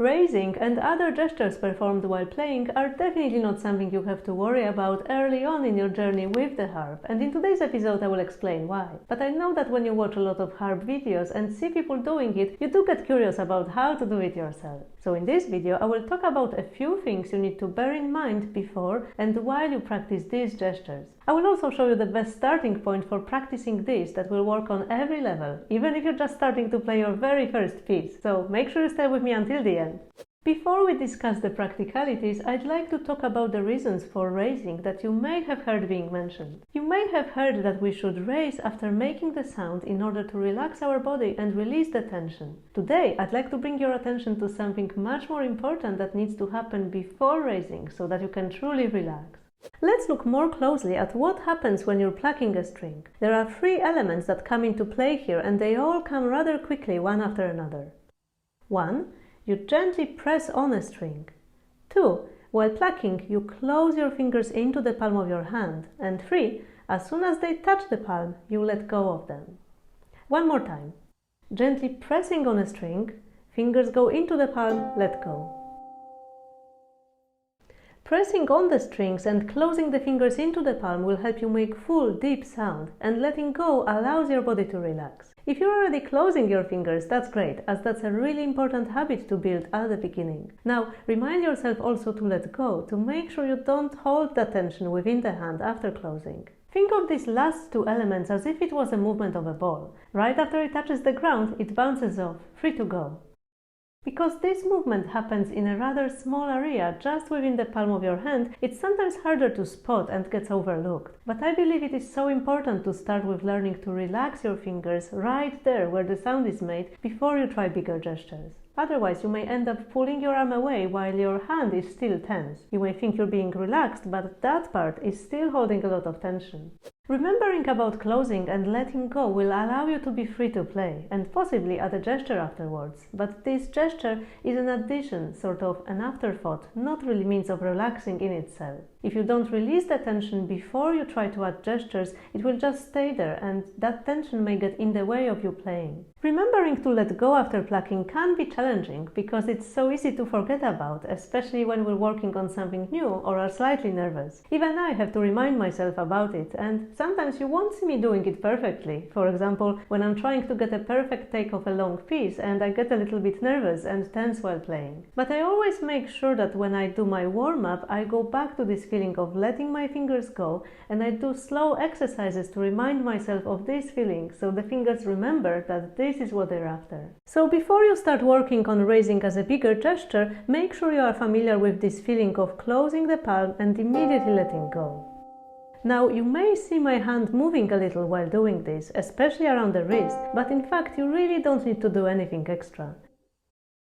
Raising and other gestures performed while playing are definitely not something you have to worry about early on in your journey with the harp, and in today's episode I will explain why. But I know that when you watch a lot of harp videos and see people doing it, you do get curious about how to do it yourself. So in this video I will talk about a few things you need to bear in mind before and while you practice these gestures. I will also show you the best starting point for practicing this that will work on every level, even if you're just starting to play your very first piece. So make sure you stay with me until the end. Before we discuss the practicalities, I'd like to talk about the reasons for raising that you may have heard being mentioned. You may have heard that we should raise after making the sound in order to relax our body and release the tension. Today, I'd like to bring your attention to something much more important that needs to happen before raising so that you can truly relax. Let's look more closely at what happens when you're plucking a string. There are three elements that come into play here, and they all come rather quickly one after another. 1. You gently press on a string. 2. While plucking, you close your fingers into the palm of your hand. And 3. As soon as they touch the palm, you let go of them. One more time. Gently pressing on a string, fingers go into the palm, let go. Pressing on the strings and closing the fingers into the palm will help you make full, deep sound, and letting go allows your body to relax. If you're already closing your fingers, that's great, as that's a really important habit to build at the beginning. Now, remind yourself also to let go, to make sure you don't hold the tension within the hand after closing. Think of these last two elements as if it was a movement of a ball. Right after it touches the ground, it bounces off, free to go. Because this movement happens in a rather small area just within the palm of your hand, it's sometimes harder to spot and gets overlooked. But I believe it is so important to start with learning to relax your fingers right there where the sound is made before you try bigger gestures. Otherwise, you may end up pulling your arm away while your hand is still tense. You may think you're being relaxed, but that part is still holding a lot of tension. Remembering about closing and letting go will allow you to be free to play, and possibly add a gesture afterwards. But this gesture is an addition, sort of an afterthought, not really means of relaxing in itself. If you don't release the tension before you try to add gestures, it will just stay there, and that tension may get in the way of you playing. Remembering to let go after plucking can be challenging because it's so easy to forget about, especially when we're working on something new or are slightly nervous. Even I have to remind myself about it, and sometimes you won't see me doing it perfectly. For example, when I'm trying to get a perfect take of a long piece and I get a little bit nervous and tense while playing. But I always make sure that when I do my warm-up, I go back to this feeling of letting my fingers go, and I do slow exercises to remind myself of this feeling so the fingers remember that this is what they're after. So before you start working on raising as a bigger gesture, make sure you are familiar with this feeling of closing the palm and immediately letting go. Now, you may see my hand moving a little while doing this, especially around the wrist, but in fact you really don't need to do anything extra.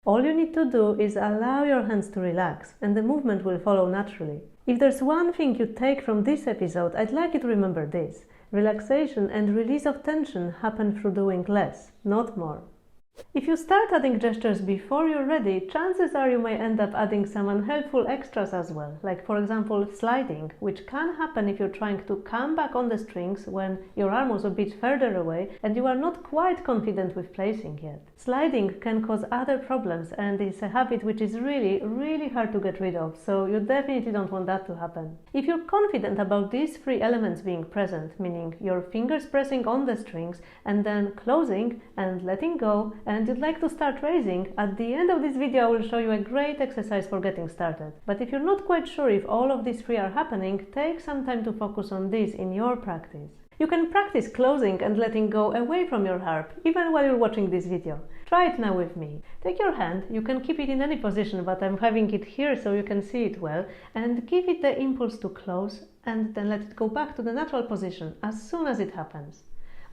All you need to do is allow your hands to relax, and the movement will follow naturally. If there's one thing you take from this episode, I'd like you to remember this. Relaxation and release of tension happen through doing less, not more. If you start adding gestures before you're ready, chances are you may end up adding some unhelpful extras as well, like for example sliding, which can happen if you're trying to come back on the strings when your arm was a bit further away and you are not quite confident with placing yet. Sliding can cause other problems, and it's a habit which is really hard to get rid of, so you definitely don't want that to happen. If you're confident about these three elements being present, meaning your fingers pressing on the strings and then closing and letting go, and you'd like to start raising, at the end of this video I will show you a great exercise for getting started. But if you're not quite sure if all of these three are happening, take some time to focus on this in your practice. You can practice closing and letting go away from your harp, even while you're watching this video. Try it now with me. Take your hand, you can keep it in any position, but I'm having it here so you can see it well, and give it the impulse to close, and then let it go back to the natural position as soon as it happens.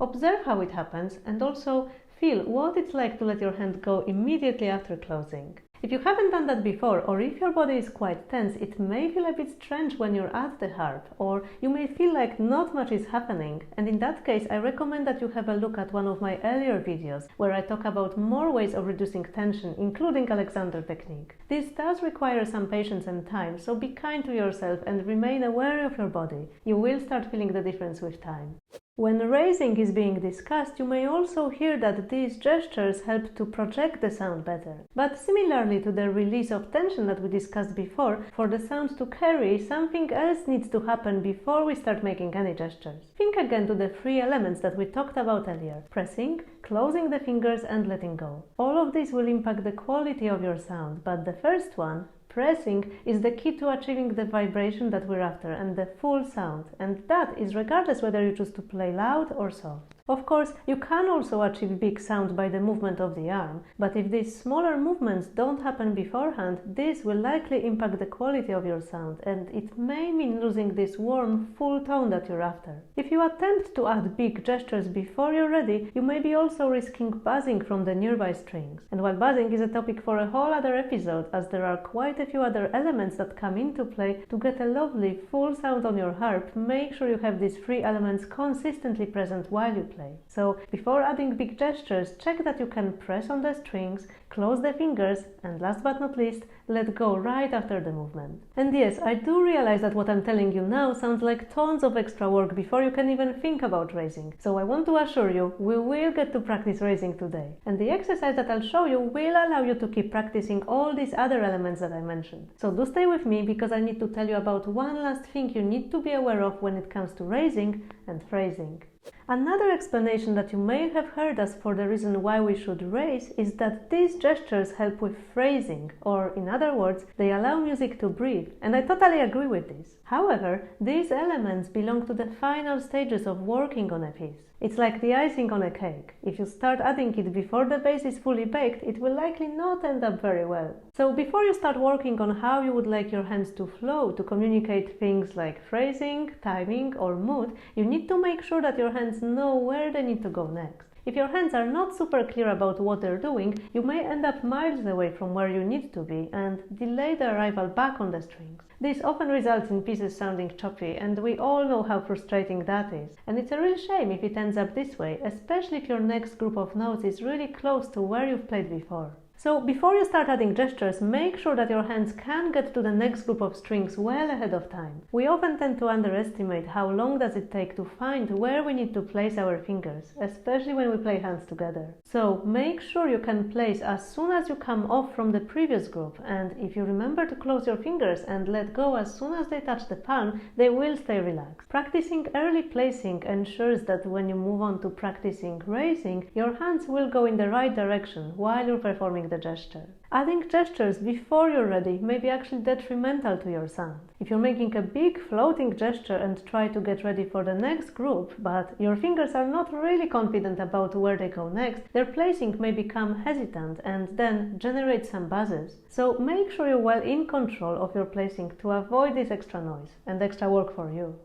Observe how it happens, and also feel what it's like to let your hand go immediately after closing. If you haven't done that before, or if your body is quite tense, it may feel a bit strange when you're at the harp, or you may feel like not much is happening, and in that case I recommend that you have a look at one of my earlier videos where I talk about more ways of reducing tension, including Alexander technique. This does require some patience and time, so be kind to yourself and remain aware of your body. You will start feeling the difference with time. When raising is being discussed, you may also hear that these gestures help to project the sound better. But similarly to the release of tension that we discussed before, for the sound to carry, something else needs to happen before we start making any gestures. Think again to the three elements that we talked about earlier: pressing, closing the fingers and letting go. All of this will impact the quality of your sound, but the first one, pressing, is the key to achieving the vibration that we're after and the full sound, and that is regardless whether you choose to play loud or soft. Of course, you can also achieve big sound by the movement of the arm, but if these smaller movements don't happen beforehand, this will likely impact the quality of your sound, and it may mean losing this warm, full tone that you're after. If you attempt to add big gestures before you're ready, you may be also risking buzzing from the nearby strings. And while buzzing is a topic for a whole other episode, as there are quite a few other elements that come into play, to get a lovely, full sound on your harp, make sure you have these three elements consistently present while you play. So, before adding big gestures, check that you can press on the strings, close the fingers, and last but not least, let go right after the movement. And yes, I do realize that what I'm telling you now sounds like tons of extra work before you can even think about raising. So I want to assure you, we will get to practice raising today. And the exercise that I'll show you will allow you to keep practicing all these other elements that I mentioned. So do stay with me, because I need to tell you about one last thing you need to be aware of when it comes to raising and phrasing. Another explanation that you may have heard as for the reason why we should raise is that these gestures help with phrasing, or in other words, they allow music to breathe, and I totally agree with this. However, these elements belong to the final stages of working on a piece. It's like the icing on a cake. If you start adding it before the base is fully baked, it will likely not end up very well. So before you start working on how you would like your hands to flow to communicate things like phrasing, timing, or mood, you need to make sure that your hands know where they need to go next. If your hands are not super clear about what they're doing, you may end up miles away from where you need to be and delay the arrival back on the strings. This often results in pieces sounding choppy, and we all know how frustrating that is. And it's a real shame if it ends up this way, especially if your next group of notes is really close to where you've played before. So before you start adding gestures, make sure that your hands can get to the next group of strings well ahead of time. We often tend to underestimate how long does it take to find where we need to place our fingers, especially when we play hands together. So make sure you can place as soon as you come off from the previous group, and if you remember to close your fingers and let go as soon as they touch the palm, they will stay relaxed. Practicing early placing ensures that when you move on to practicing raising, your hands will go in the right direction while you're performing the gesture. Adding gestures before you're ready may be actually detrimental to your sound. If you're making a big floating gesture and try to get ready for the next group, but your fingers are not really confident about where they go next, their placing may become hesitant and then generate some buzzes. So make sure you're well in control of your placing to avoid this extra noise and extra work for you.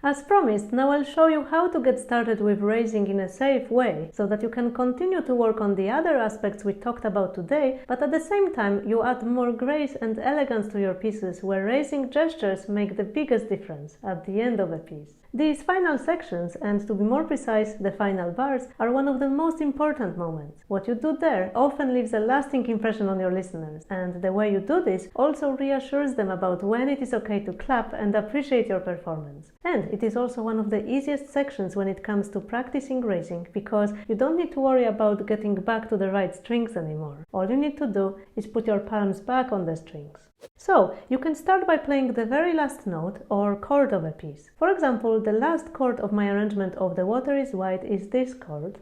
As promised, now I'll show you how to get started with raising in a safe way, so that you can continue to work on the other aspects we talked about today, but at the same time you add more grace and elegance to your pieces, where raising gestures make the biggest difference at the end of a piece. These final sections, and to be more precise, the final bars, are one of the most important moments. What you do there often leaves a lasting impression on your listeners, and the way you do this also reassures them about when it is okay to clap and appreciate your performance. And it is also one of the easiest sections when it comes to practicing raising, because you don't need to worry about getting back to the right strings anymore. All you need to do is put your palms back on the strings. So, you can start by playing the very last note or chord of a piece. For example, the last chord of my arrangement of The Water is Wide is this chord.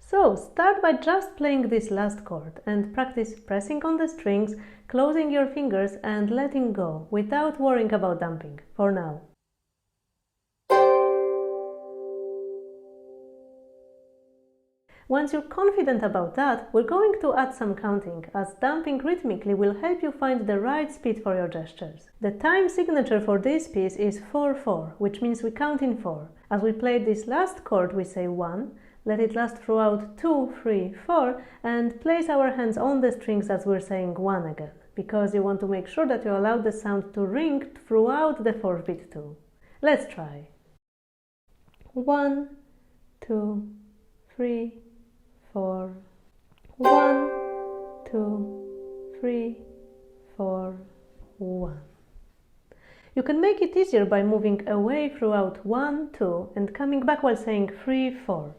So, start by just playing this last chord and practice pressing on the strings, closing your fingers and letting go without worrying about damping, for now. Once you're confident about that, we're going to add some counting, as damping rhythmically will help you find the right speed for your gestures. The time signature for this piece is 4-4, which means we count in 4. As we play this last chord, we say 1, let it last throughout 2, 3, 4, and place our hands on the strings as we're saying 1 again, because you want to make sure that you allow the sound to ring throughout the 4th beat too. Let's try. 1, 2, 3, 4, 1, 2, 3, 4, 1. You can make it easier by moving away throughout 1, 2 and coming back while saying 3, 4.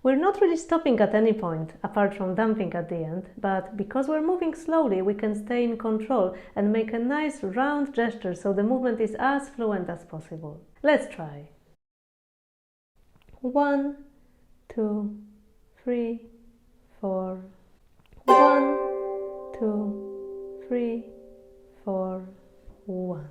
We're not really stopping at any point, apart from damping at the end, but because we're moving slowly, we can stay in control and make a nice round gesture so the movement is as fluent as possible. Let's try. 1, 2, 3, 4. 1, 2, 3, 4, 1.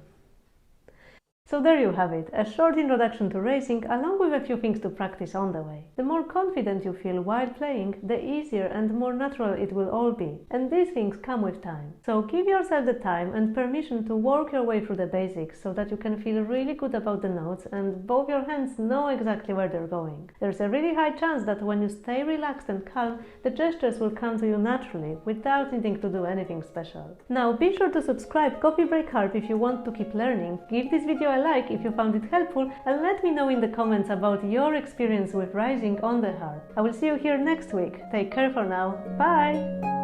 So there you have it, a short introduction to racing along with a few things to practice on the way. The more confident you feel while playing, the easier and more natural it will all be. And these things come with time. So give yourself the time and permission to work your way through the basics so that you can feel really good about the notes and both your hands know exactly where they're going. There's a really high chance that when you stay relaxed and calm, the gestures will come to you naturally without needing to do anything special. Now be sure to subscribe Coffee Break Harp if you want to keep learning. Give this video a like if you found it helpful and let me know in the comments about your experience with rising on the harp. I will see you here next week. Take care for now. Bye!